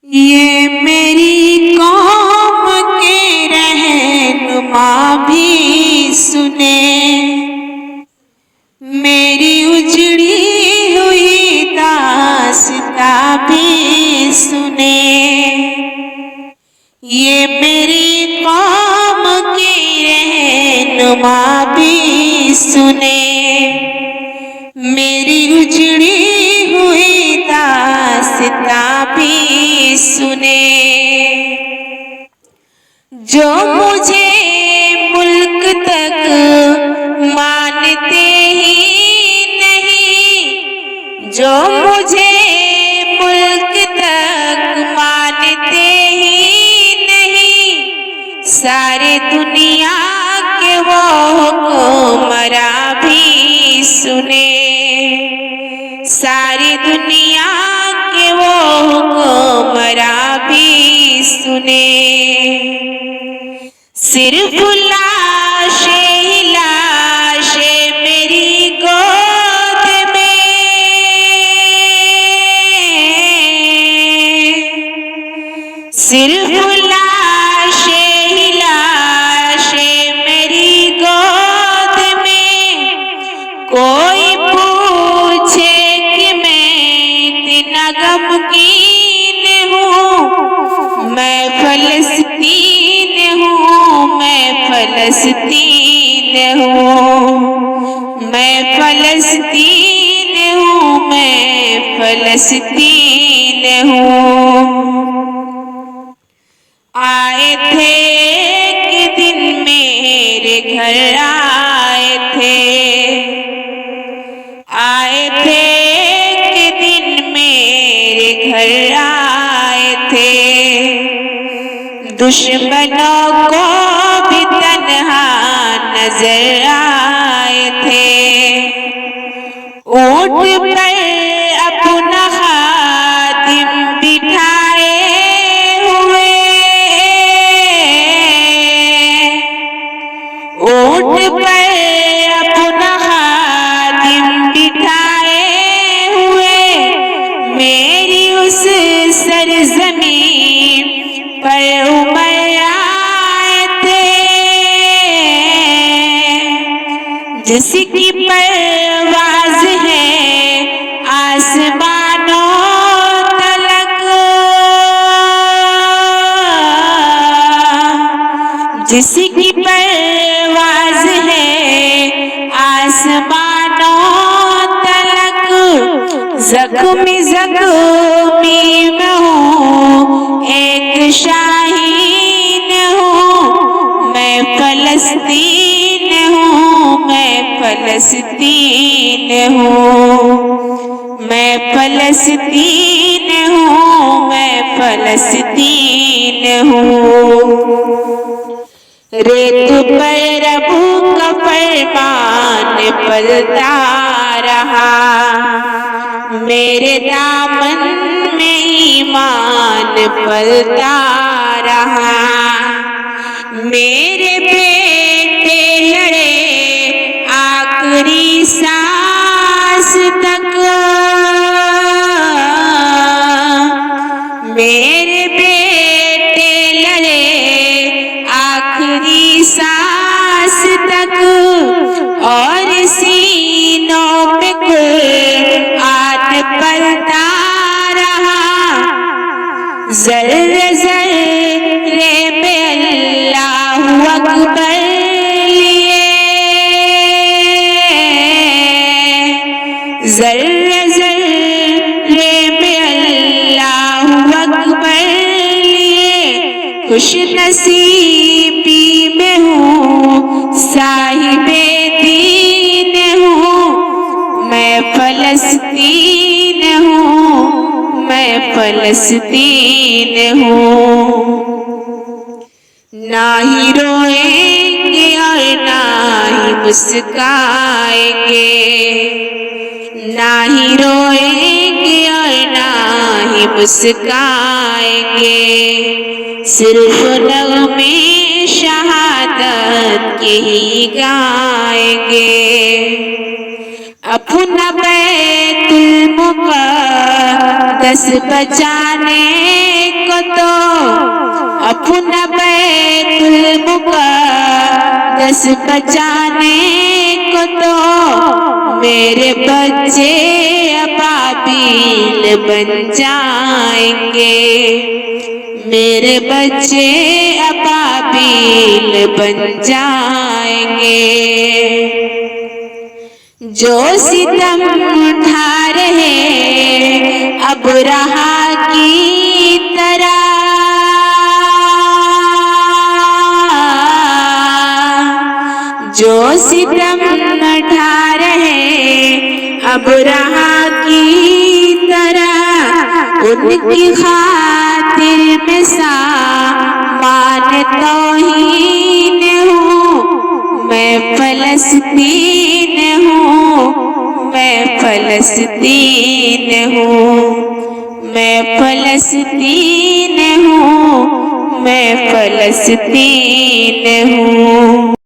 ये मेरी कौम के रहनुमा भी सुने, मेरी उजड़ी हुई दास्ता भी सुने। ये मेरी कौम की रहनुमा भी सुने, मेरी उजड़ी हुई दास्ता भी सुने। जो मुझे मुल्क तक मानते ही नहीं, जो मुझे मुल्क तक मानते ही नहीं, सारे दुनिया के वो हुक्मरां भी सुने, सारी दुनिया के वो हुक्मरां भी सुने। सिर्फ लाशें ही लाशें मेरी गोद में, सिर्फ लाशें ही लाशें मेरी गोद में। कोई पूछे कि मैं इतना गमगीन हूँ, मैं फलस्तीन हूँ, मैं फलस्तीन हूँ, मैं फलस्तीन हूँ, मैं फलस्तीन हूँ। आए थे एक दिन मेरे घर, आए थे, आए थे एक दिन मेरे घर, आए थे। दुश्मनों को भी तन्हा नजर आए थे। ऊंट पर अपना खादिम बिठाए हुए, ऊंट पर अपना खादिम बिठाए हुए, मेरी उस सरजमीन पर उमर आए थे। जिसकी परवाज़ है आसमानों तलक, जिसकी परवाज़ है आसमानों तलक। ज़ख्मी ज़ख्मी मैं हूँ, एक शाहीन हूँ, मैं फलस्तीन हूँ, मैं फलस्तीन हूँ, मैं फलस्तीन हूँ, मैं फलस्तीन हूँ। रेत पर रबू का फरमान पलता रहा, मेरे दामन में ईमान पलता रहा। मेरे बेटे लड़े आखिरी सांस तक, मेरे बेटे लड़े आखिरी सांस तक। और सीनों पे कुरान पलता रहा, ज़र्रे ज़र्रे में अल्लाहु अकबर लिए, ज़र्रे ज़र्रे में अल्लाहु अकबर लिए। खुश नसीबी में हूँ, साहिबे दीन हूँ, मैं फलस्तीन हूँ, मैं फलस्तीन हूँ। ना ही रोएंगे और ना ही मुस्काएंगे, ना ही रोएंगे और ना ही मुस्काएंगे। सिर्फ नग़्मे शहादत के ही गाएंगे। अपना बैतुल मुक़द्दस बचाने को तो, अपना बैतुल मुक़द्दस बचाने को तो मेरे बच्चे अबाबील बन जाएंगे, मेरे बच्चे अबाबील बन जाएंगे। जो सितम ढा रहे अबरहा की तरह, जो सितम ढा रहे अबरहा की तरह, उनकी खातिर में सामान तौहीन हूँ, मैं फलस्तीन हूँ, मैं फलस्तीन हूँ, मैं फलस्तीन हूँ, मैं फलस्तीन हूँ।